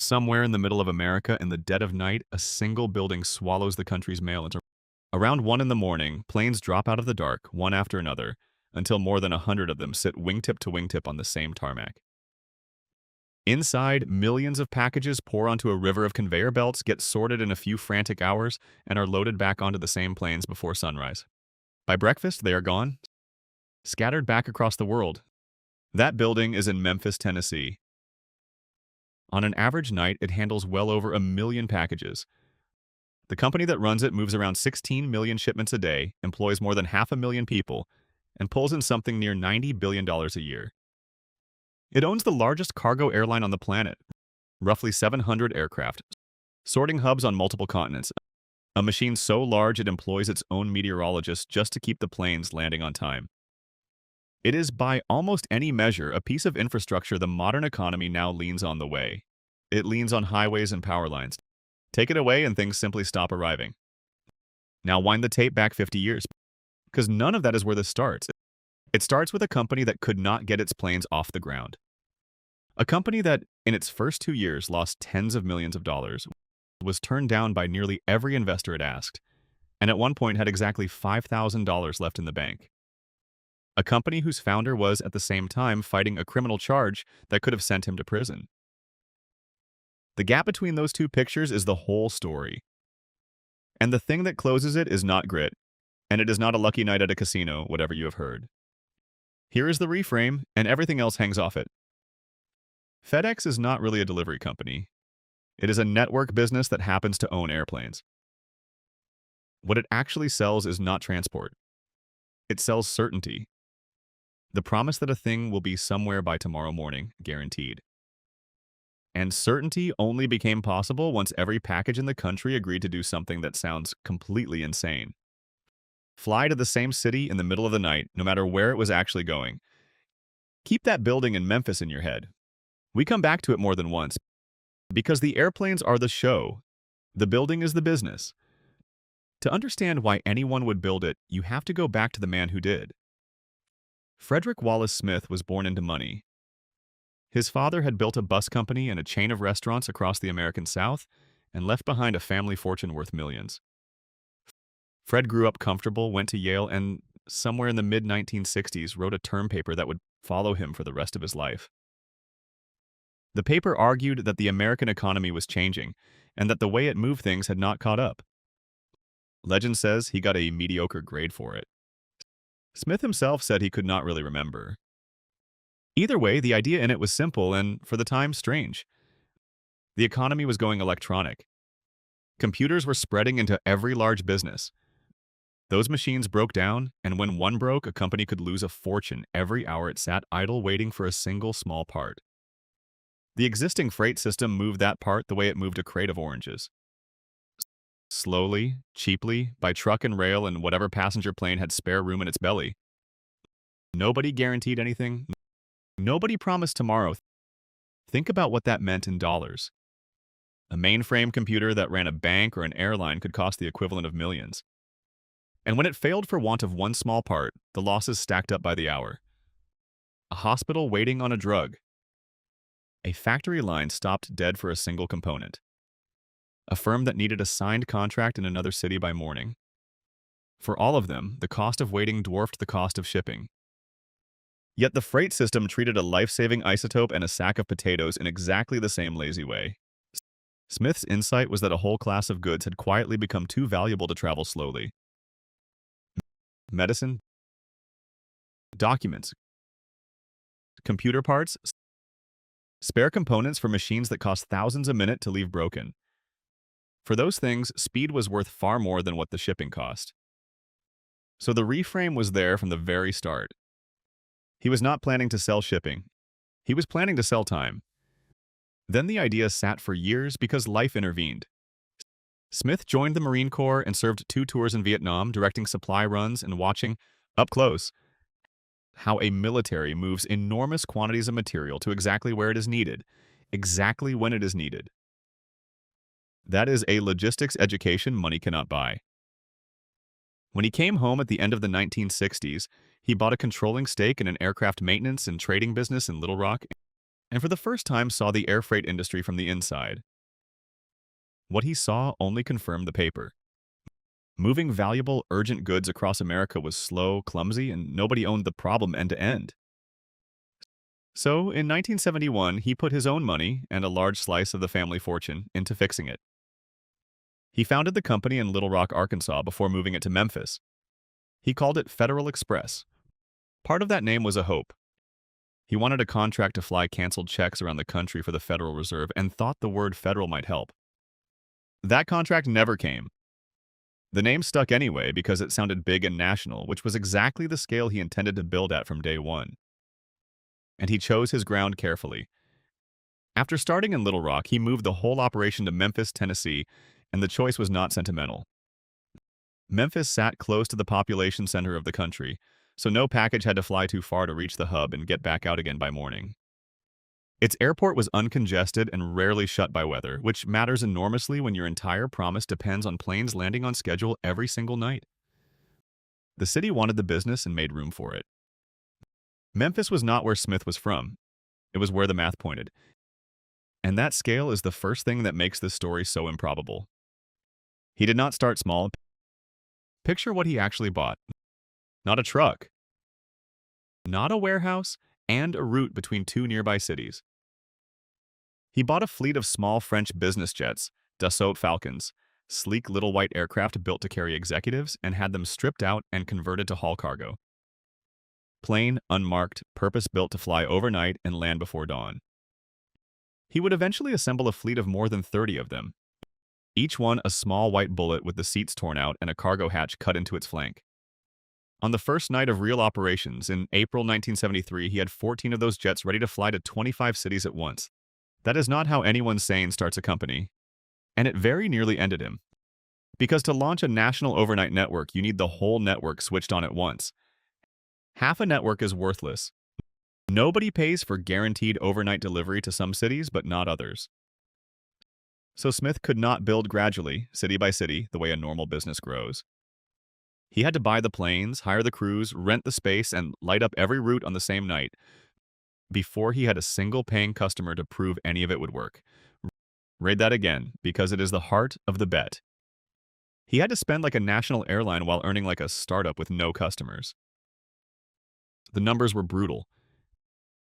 Somewhere in the middle of America, in the dead of night, a single building swallows the country's mail into. Around 1 in the morning, planes drop out of the dark, one after another, until more than 100 of them sit wingtip to wingtip on the same tarmac. Inside, millions of packages pour onto a river of conveyor belts, get sorted in a few frantic hours, and are loaded back onto the same planes before sunrise. By breakfast, they are gone, scattered back across the world. That building is in Memphis, Tennessee. On an average night, it handles well over 1 million packages. The company that runs it moves around 16 million shipments a day, employs more than 500,000 people, and pulls in something near $90 billion a year. It owns the largest cargo airline on the planet, roughly 700 aircraft, sorting hubs on multiple continents, a machine so large it employs its own meteorologists just to keep the planes landing on time. It is, by almost any measure, a piece of infrastructure the modern economy now leans on the way. It leans on highways and power lines. Take it away and things simply stop arriving. Now wind the tape back 50 years, because none of that is where this starts. It starts with a company that could not get its planes off the ground. A company that, in its first 2 years, lost tens of millions of dollars, was turned down by nearly every investor it asked, and at one point had exactly $5,000 left in the bank. A company whose founder was, at the same time, fighting a criminal charge that could have sent him to prison. The gap between those two pictures is the whole story. And the thing that closes it is not grit, and it is not a lucky night at a casino, whatever you have heard. Here is the reframe, and everything else hangs off it. FedEx is not really a delivery company. It is a network business that happens to own airplanes. What it actually sells is not transport. It sells certainty. The promise that a thing will be somewhere by tomorrow morning, guaranteed. And certainty only became possible once every package in the country agreed to do something that sounds completely insane. Fly to the same city in the middle of the night, no matter where it was actually going. Keep that building in Memphis in your head. We come back to it more than once, because the airplanes are the show. The building is the business. To understand why anyone would build it, you have to go back to the man who did. Frederick Wallace Smith was born into money. His father had built a bus company and a chain of restaurants across the American South and left behind a family fortune worth millions. Fred grew up comfortable, went to Yale, and somewhere in the mid-1960s wrote a term paper that would follow him for the rest of his life. The paper argued that the American economy was changing and that the way it moved things had not caught up. Legend says he got a mediocre grade for it. Smith himself said he could not really remember. Either way, the idea in it was simple and, for the time, strange. The economy was going electronic. Computers were spreading into every large business. Those machines broke down, and when one broke, a company could lose a fortune every hour it sat idle waiting for a single small part. The existing freight system moved that part the way it moved a crate of oranges. Slowly, cheaply, by truck and rail and whatever passenger plane had spare room in its belly. Nobody guaranteed anything. Nobody promised tomorrow. Think about what that meant in dollars. A mainframe computer that ran a bank or an airline could cost the equivalent of millions. And when it failed for want of one small part, the losses stacked up by the hour. A hospital waiting on a drug. A factory line stopped dead for a single component. A firm that needed a signed contract in another city by morning. For all of them, the cost of waiting dwarfed the cost of shipping. Yet the freight system treated a life-saving isotope and a sack of potatoes in exactly the same lazy way. Smith's insight was that a whole class of goods had quietly become too valuable to travel slowly. Medicine, documents, computer parts, spare components for machines that cost thousands a minute to leave broken. For those things, speed was worth far more than what the shipping cost. So the reframe was there from the very start. He was not planning to sell shipping. He was planning to sell time. Then the idea sat for years because life intervened. Smith joined the Marine Corps and served 2 tours in Vietnam, directing supply runs and watching, up close, how a military moves enormous quantities of material to exactly where it is needed, exactly when it is needed. That is a logistics education money cannot buy. When he came home at the end of the 1960s, he bought a controlling stake in an aircraft maintenance and trading business in Little Rock and for the first time saw the air freight industry from the inside. What he saw only confirmed the paper. Moving valuable, urgent goods across America was slow, clumsy, and nobody owned the problem end to end. So, in 1971, he put his own money and a large slice of the family fortune into fixing it. He founded the company in Little Rock, Arkansas before moving it to Memphis. He called it Federal Express. Part of that name was a hope. He wanted a contract to fly canceled checks around the country for the Federal Reserve and thought the word federal might help. That contract never came. The name stuck anyway because it sounded big and national, which was exactly the scale he intended to build at from day one. And he chose his ground carefully. After starting in Little Rock, he moved the whole operation to Memphis, Tennessee, and the choice was not sentimental. Memphis sat close to the population center of the country, so no package had to fly too far to reach the hub and get back out again by morning. Its airport was uncongested and rarely shut by weather, which matters enormously when your entire promise depends on planes landing on schedule every single night. The city wanted the business and made room for it. Memphis was not where Smith was from. It was where the math pointed. And that scale is the first thing that makes this story so improbable. He did not start small. Picture what he actually bought. Not a truck, not a warehouse, and a route between two nearby cities. He bought a fleet of small French business jets, Dassault Falcons, sleek little white aircraft built to carry executives, and had them stripped out and converted to haul cargo. Plain, unmarked, purpose-built to fly overnight and land before dawn. He would eventually assemble a fleet of more than 30 of them, each one a small white bullet with the seats torn out and a cargo hatch cut into its flank. On the first night of real operations, in April 1973, he had 14 of those jets ready to fly to 25 cities at once. That is not how anyone sane starts a company. And it very nearly ended him. Because to launch a national overnight network, you need the whole network switched on at once. Half a network is worthless. Nobody pays for guaranteed overnight delivery to some cities, but not others. So Smith could not build gradually, city by city, the way a normal business grows. He had to buy the planes, hire the crews, rent the space, and light up every route on the same night before he had a single paying customer to prove any of it would work. Read that again, because it is the heart of the bet. He had to spend like a national airline while earning like a startup with no customers. The numbers were brutal.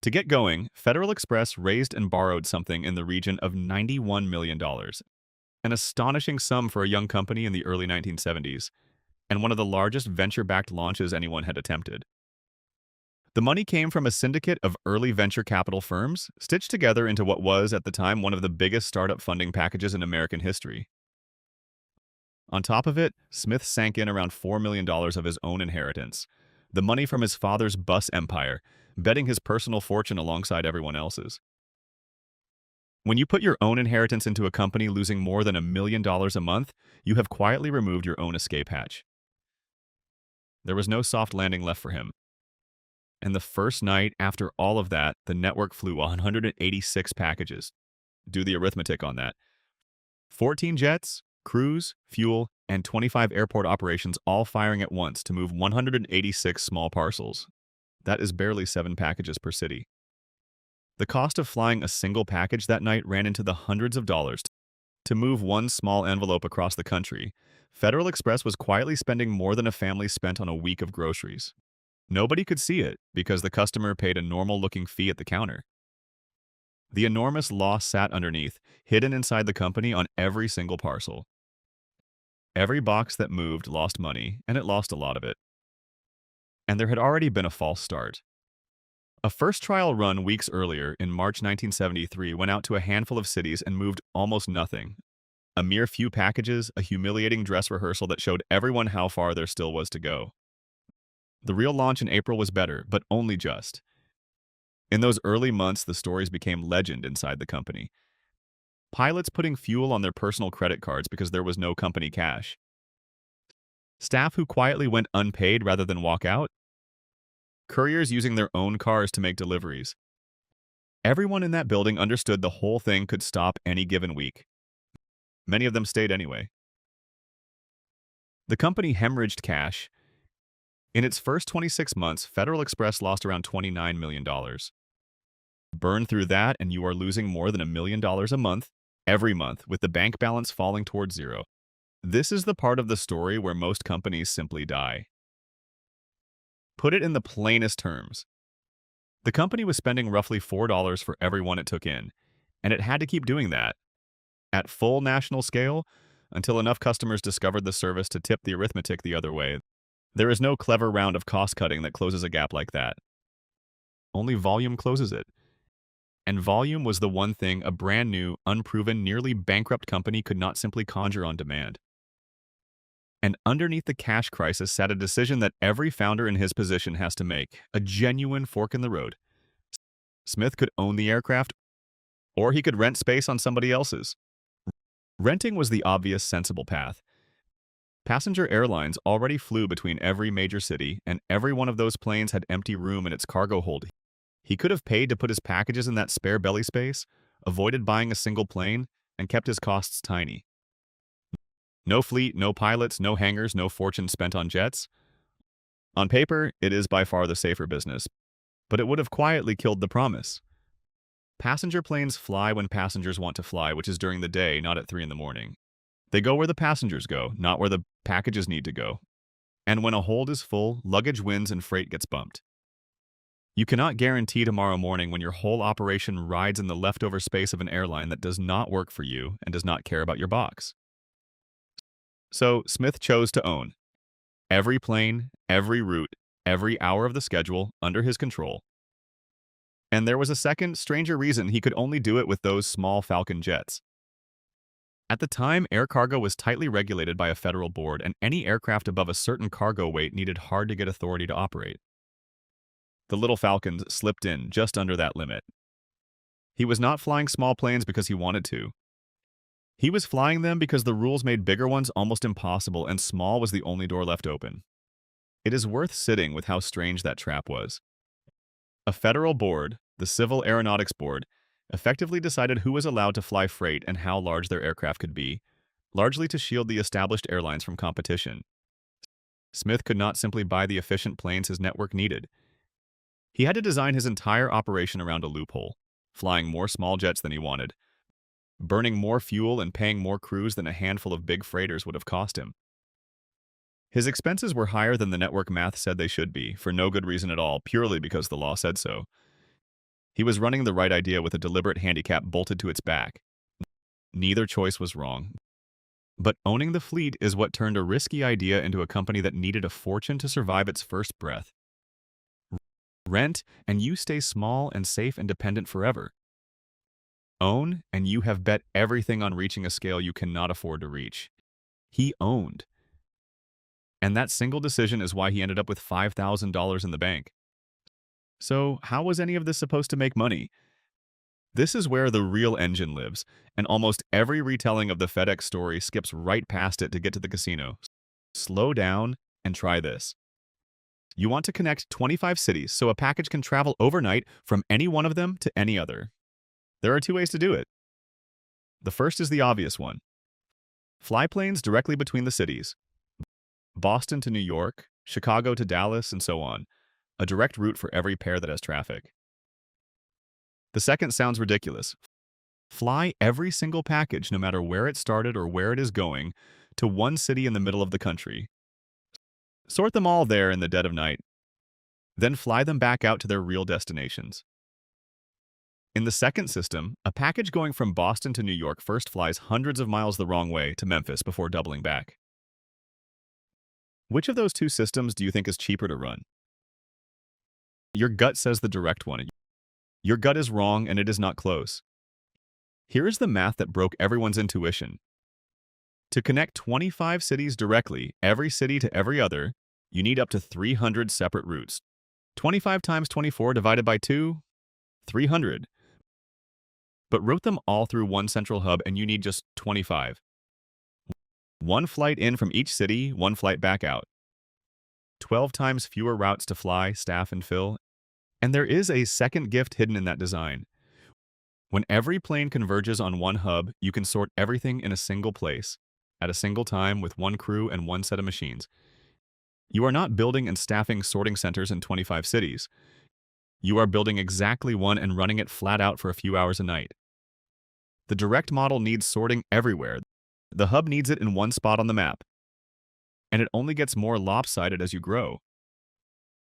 To get going, Federal Express raised and borrowed something in the region of $91 million, an astonishing sum for a young company in the early 1970s. And one of the largest venture-backed launches anyone had attempted. The money came from a syndicate of early venture capital firms, stitched together into what was, at the time, one of the biggest startup funding packages in American history. On top of it, Smith sank in around $4 million of his own inheritance, the money from his father's bus empire, betting his personal fortune alongside everyone else's. When you put your own inheritance into a company losing more than $1 million a month, you have quietly removed your own escape hatch. There was no soft landing left for him. And the first night after all of that, the network flew 186 packages. Do the arithmetic on that. 14 jets, crews, fuel, and 25 airport operations all firing at once to move 186 small parcels. That is barely 7 packages per city. The cost of flying a single package that night ran into the hundreds of dollars. To move one small envelope across the country, Federal Express was quietly spending more than a family spent on a week of groceries. Nobody could see it because the customer paid a normal-looking fee at the counter. The enormous loss sat underneath, hidden inside the company on every single parcel. Every box that moved lost money, and it lost a lot of it. And there had already been a false start. A first trial run weeks earlier, in March 1973, went out to a handful of cities and moved almost nothing. A mere few packages, a humiliating dress rehearsal that showed everyone how far there still was to go. The real launch in April was better, but only just. In those early months, the stories became legend inside the company. Pilots putting fuel on their personal credit cards because there was no company cash. Staff who quietly went unpaid rather than walk out. Couriers using their own cars to make deliveries. Everyone in that building understood the whole thing could stop any given week. Many of them stayed anyway. The company hemorrhaged cash. In its first 26 months, Federal Express lost around $29 million. Burn through that and you are losing more than $1 million a month, every month, with the bank balance falling towards zero. This is the part of the story where most companies simply die. Put it in the plainest terms. The company was spending roughly $4 for every one it took in, and it had to keep doing that at full national scale until enough customers discovered the service to tip the arithmetic the other way. There is no clever round of cost cutting that closes a gap like that. Only volume closes it. And volume was the one thing a brand new, unproven, nearly bankrupt company could not simply conjure on demand. And underneath the cash crisis sat a decision that every founder in his position has to make, a genuine fork in the road. Smith could own the aircraft, or he could rent space on somebody else's. Renting was the obvious, sensible path. Passenger airlines already flew between every major city, and every one of those planes had empty room in its cargo hold. He could have paid to put his packages in that spare belly space, avoided buying a single plane, and kept his costs tiny. No fleet, no pilots, no hangars, no fortune spent on jets. On paper, it is by far the safer business, but it would have quietly killed the promise. Passenger planes fly when passengers want to fly, which is during the day, not at 3 in the morning. They go where the passengers go, not where the packages need to go. And when a hold is full, luggage wins and freight gets bumped. You cannot guarantee tomorrow morning when your whole operation rides in the leftover space of an airline that does not work for you and does not care about your box. So Smith chose to own every plane, every route, every hour of the schedule under his control. And there was a second, stranger reason he could only do it with those small Falcon jets. At the time, air cargo was tightly regulated by a federal board, and any aircraft above a certain cargo weight needed hard-to-get authority to operate. The little Falcons slipped in just under that limit. He was not flying small planes because he wanted to. He was flying them because the rules made bigger ones almost impossible, and small was the only door left open. It is worth sitting with how strange that trap was. A federal board, the Civil Aeronautics Board, effectively decided who was allowed to fly freight and how large their aircraft could be, largely to shield the established airlines from competition. Smith could not simply buy the efficient planes his network needed. He had to design his entire operation around a loophole, flying more small jets than he wanted, burning more fuel and paying more crews than a handful of big freighters would have cost him. His expenses were higher than the network math said they should be, for no good reason at all, purely because the law said so. He was running the right idea with a deliberate handicap bolted to its back. Neither choice was wrong. But owning the fleet is what turned a risky idea into a company that needed a fortune to survive its first breath. Rent, and you stay small and safe and dependent forever. Own, and you have bet everything on reaching a scale you cannot afford to reach. He owned. And that single decision is why he ended up with $5,000 in the bank. So, how was any of this supposed to make money? This is where the real engine lives, and almost every retelling of the FedEx story skips right past it to get to the casino. Slow down and try this. You want to connect 25 cities so a package can travel overnight from any one of them to any other. There are 2 ways to do it. The first is the obvious one. Fly planes directly between the cities. Boston to New York, Chicago to Dallas, and so on. A direct route for every pair that has traffic. The second sounds ridiculous. Fly every single package, no matter where it started or where it is going, to one city in the middle of the country. Sort them all there in the dead of night. Then fly them back out to their real destinations. In the second system, a package going from Boston to New York first flies hundreds of miles the wrong way to Memphis before doubling back. Which of those 2 systems do you think is cheaper to run? Your gut says the direct one. Your gut is wrong and it is not close. Here is the math that broke everyone's intuition. To connect 25 cities directly, every city to every other, you need up to 300 separate routes. 25 times 24 divided by 2, 300. But route them all through one central hub and you need just 25. One flight in from each city, one flight back out. 12 times fewer routes to fly, staff, and fill. And there is a second gift hidden in that design. When every plane converges on one hub, you can sort everything in a single place, at a single time with one crew and one set of machines. You are not building and staffing sorting centers in 25 cities. You are building exactly one and running it flat out for a few hours a night. The direct model needs sorting everywhere. The hub needs it in one spot on the map. And it only gets more lopsided as you grow.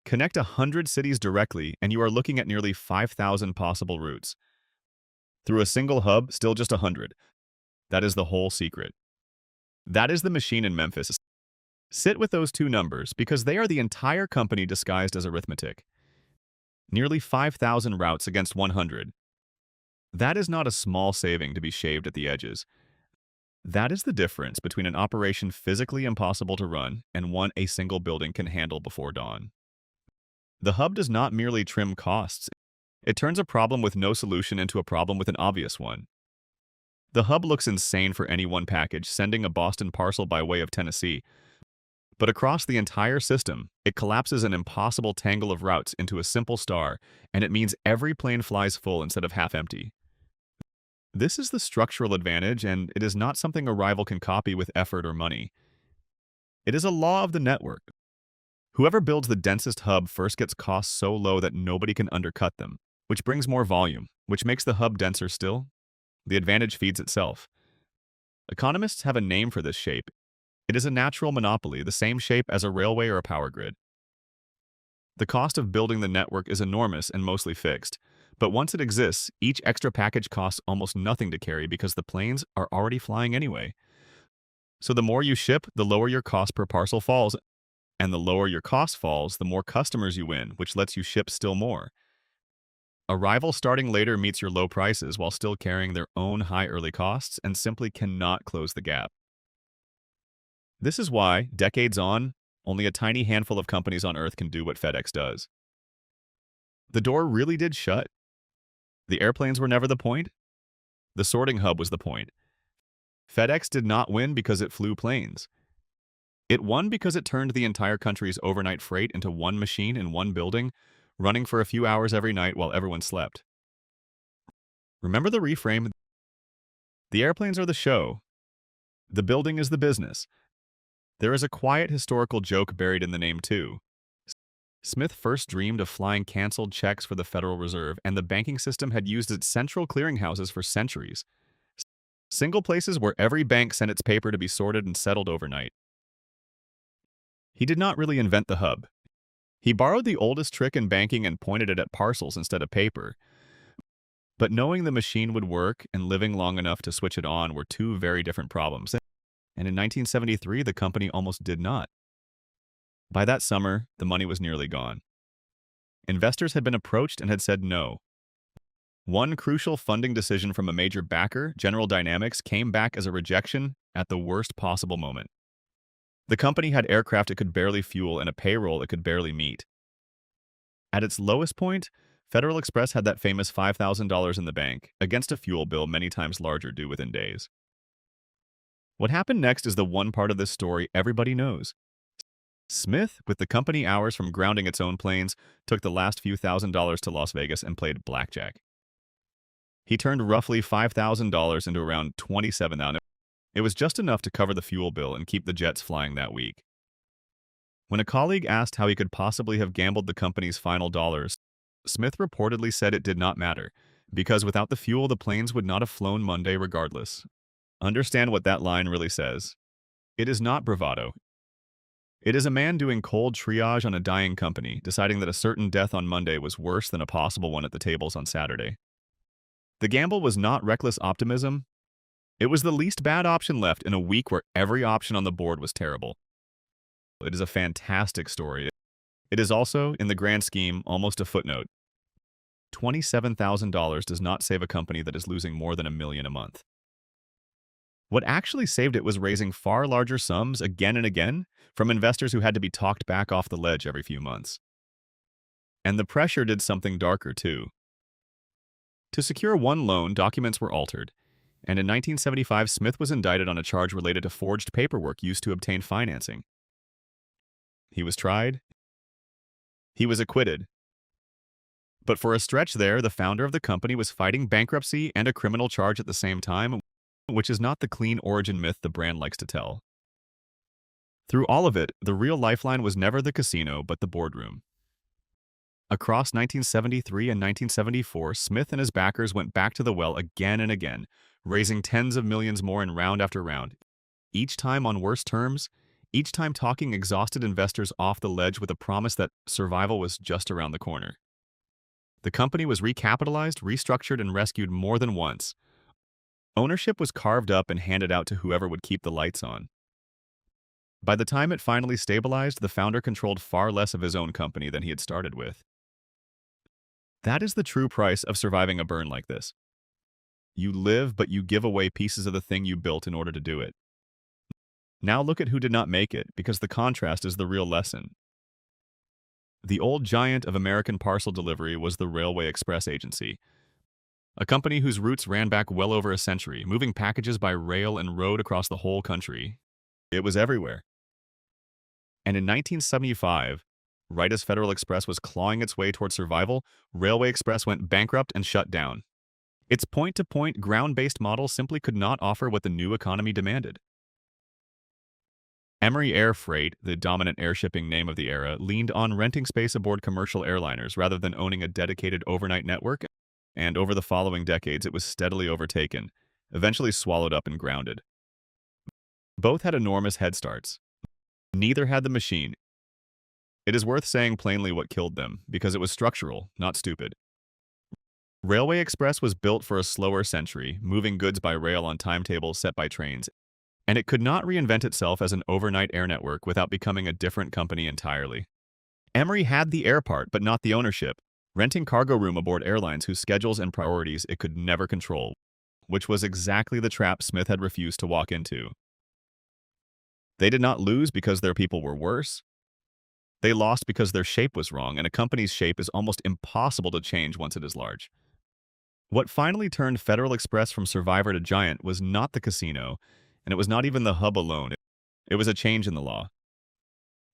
Connect 100 cities directly, and you are looking at nearly 5,000 possible routes. Through a single hub, still just 100. That is the whole secret. That is the machine in Memphis. Sit with those two numbers because they are the entire company disguised as arithmetic. Nearly 5,000 routes against 100. That is not a small saving to be shaved at the edges. That is the difference between an operation physically impossible to run and one a single building can handle before dawn. The hub does not merely trim costs. It turns a problem with no solution into a problem with an obvious one. The hub looks insane for any one package, sending a Boston parcel by way of Tennessee. But across the entire system, it collapses an impossible tangle of routes into a simple star, and it means every plane flies full instead of half empty. This is the structural advantage, and it is not something a rival can copy with effort or money. It is a law of the network. Whoever builds the densest hub first gets costs so low that nobody can undercut them, which brings more volume, which makes the hub denser still. The advantage feeds itself. Economists have a name for this shape. It is a natural monopoly, the same shape as a railway or a power grid. The cost of building the network is enormous and mostly fixed, but once it exists, each extra package costs almost nothing to carry because the planes are already flying anyway. So the more you ship, the lower your cost per parcel falls, and the lower your cost falls, the more customers you win, which lets you ship still more. A rival starting later meets your low prices while still carrying their own high early costs and simply cannot close the gap. This is why, decades on, only a tiny handful of companies on Earth can do what FedEx does. The door really did shut. The airplanes were never the point. The sorting hub was the point. FedEx did not win because it flew planes. It won because it turned the entire country's overnight freight into one machine in one building, running for a few hours every night while everyone slept. Remember the reframe? The airplanes are the show. The building is the business. There is a quiet historical joke buried in the name, too. Smith first dreamed of flying canceled checks for the Federal Reserve, and the banking system had used its central clearinghouses for centuries. Single places where every bank sent its paper to be sorted and settled overnight. He did not really invent the hub. He borrowed the oldest trick in banking and pointed it at parcels instead of paper. But knowing the machine would work and living long enough to switch it on were two very different problems. And in 1973, the company almost did not. By that summer, the money was nearly gone. Investors had been approached and had said no. One crucial funding decision from a major backer, General Dynamics, came back as a rejection at the worst possible moment. The company had aircraft it could barely fuel and a payroll it could barely meet. At its lowest point, Federal Express had that famous $5,000 in the bank, against a fuel bill many times larger due within days. What happened next is the one part of this story everybody knows. Smith, with the company hours from grounding its own planes, took the last few $1,000s to Las Vegas and played blackjack. He turned roughly $5,000 into around $27,000. It was just enough to cover the fuel bill and keep the jets flying that week. When a colleague asked how he could possibly have gambled the company's final dollars, Smith reportedly said it did not matter, because without the fuel, the planes would not have flown Monday regardless. Understand what that line really says. It is not bravado. It is a man doing cold triage on a dying company, deciding that a certain death on Monday was worse than a possible one at the tables on Saturday. The gamble was not reckless optimism. It was the least bad option left in a week where every option on the board was terrible. It is a fantastic story. It is also, in the grand scheme, almost a footnote. $27,000 does not save a company that is losing more than $1 million a month. What actually saved it was raising far larger sums again and again from investors who had to be talked back off the ledge every few months. And the pressure did something darker, too. To secure one loan, documents were altered, and in 1975, Smith was indicted on a charge related to forged paperwork used to obtain financing. He was tried. He was acquitted. But for a stretch there, the founder of the company was fighting bankruptcy and a criminal charge at the same time, which is not the clean origin myth the brand likes to tell. Through all of it, the real lifeline was never the casino, but the boardroom. Across 1973 and 1974, Smith and his backers went back to the well again and again, raising tens of millions more in round after round, each time on worse terms, each time talking exhausted investors off the ledge with a promise that survival was just around the corner. The company was recapitalized, restructured, and rescued more than once. Ownership was carved up and handed out to whoever would keep the lights on. By the time it finally stabilized, the founder controlled far less of his own company than he had started with. That is the true price of surviving a burn like this. You live, but you give away pieces of the thing you built in order to do it. Now look at who did not make it, because the contrast is the real lesson. The old giant of American parcel delivery was the Railway Express Agency, a company whose roots ran back well over a century, moving packages by rail and road across the whole country. It was everywhere. And in 1975, right as Federal Express was clawing its way toward survival, Railway Express went bankrupt and shut down. Its point-to-point, ground-based model simply could not offer what the new economy demanded. Emory Air Freight, the dominant air shipping name of the era, leaned on renting space aboard commercial airliners rather than owning a dedicated overnight network, and over the following decades it was steadily overtaken, eventually swallowed up and grounded. Both had enormous head starts. Neither had the machine. It is worth saying plainly what killed them, because it was structural, not stupid. Railway Express was built for a slower century, moving goods by rail on timetables set by trains, and it could not reinvent itself as an overnight air network without becoming a different company entirely. Emory had the air part, but not the ownership, renting cargo room aboard airlines whose schedules and priorities it could never control, which was exactly the trap Smith had refused to walk into. They did not lose because their people were worse. They lost because their shape was wrong, and a company's shape is almost impossible to change once it is large. What finally turned Federal Express from survivor to giant was not the casino, and it was not even the hub alone. It was a change in the law.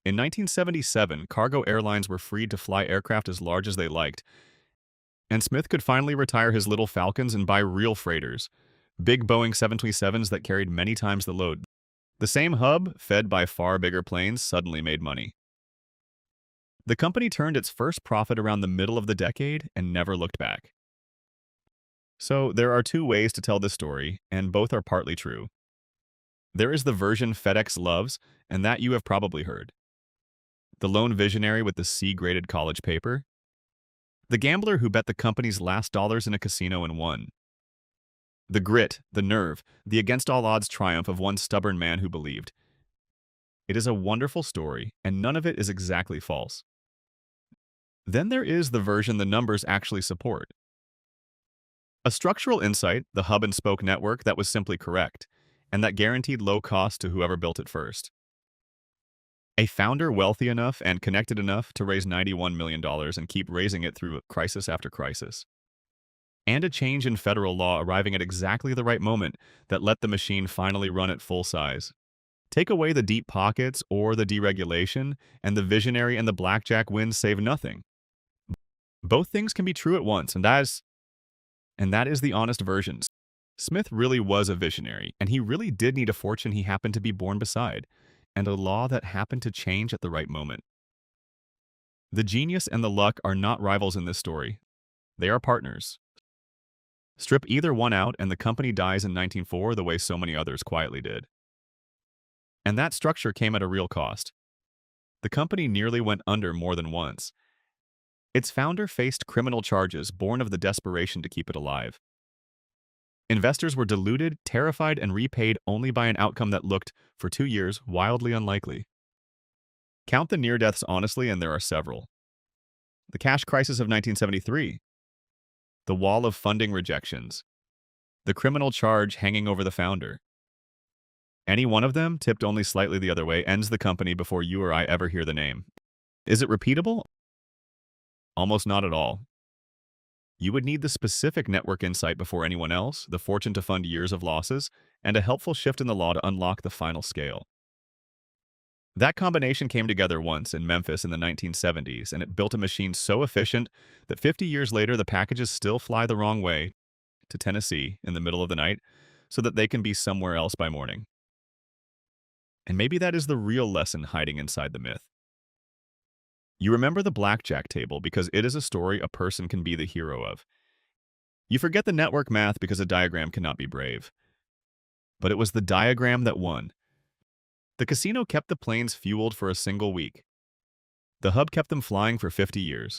In 1977, cargo airlines were freed to fly aircraft as large as they liked, and Smith could finally retire his little Falcons and buy real freighters, big Boeing 727s that carried many times the load. The same hub, fed by far bigger planes, suddenly made money. The company turned its first profit around the middle of the decade and never looked back. So there are two ways to tell this story, and both are partly true. There is the version FedEx loves, and that you have probably heard. The lone visionary with the C-graded college paper. The gambler who bet the company's last dollars in a casino and won. The grit, the nerve, the against-all-odds triumph of one stubborn man who believed. It is a wonderful story, and none of it is exactly false. Then there is the version the numbers actually support. A structural insight, the hub-and-spoke network that was simply correct, and that guaranteed low cost to whoever built it first. A founder wealthy enough and connected enough to raise $91 million and keep raising it through crisis after crisis. And a change in federal law arriving at exactly the right moment that let the machine finally run at full size. Take away the deep pockets or the deregulation, and the visionary and the blackjack wins save nothing. Both things can be true at once, and that is the honest version. Smith really was a visionary, and he really did need a fortune he happened to be born beside, and a law that happened to change at the right moment. The genius and the luck are not rivals in this story. They are partners. Strip either one out, and the company dies in 1904 the way so many others quietly did. And that structure came at a real cost. The company nearly went under more than once. Its founder faced criminal charges born of the desperation to keep it alive. Investors were deluded, terrified, and repaid only by an outcome that looked, for 2 years, wildly unlikely. Count the near-deaths honestly, and there are several. The cash crisis of 1973. The wall of funding rejections. The criminal charge hanging over the founder. Any one of them, tipped only slightly the other way, ends the company before you or I ever hear the name. Is it repeatable? Almost not at all. You would need the specific network insight before anyone else, the fortune to fund years of losses, and a helpful shift in the law to unlock the final scale. That combination came together once in Memphis in the 1970s, and it built a machine so efficient that 50 years later the packages still fly the wrong way to Tennessee in the middle of the night so that they can be somewhere else by morning. And maybe that is the real lesson hiding inside the myth. You remember the blackjack table because it is a story a person can be the hero of. You forget the network math because a diagram cannot be brave. But it was the diagram that won. The casino kept the planes fueled for a single week. The hub kept them flying for 50 years.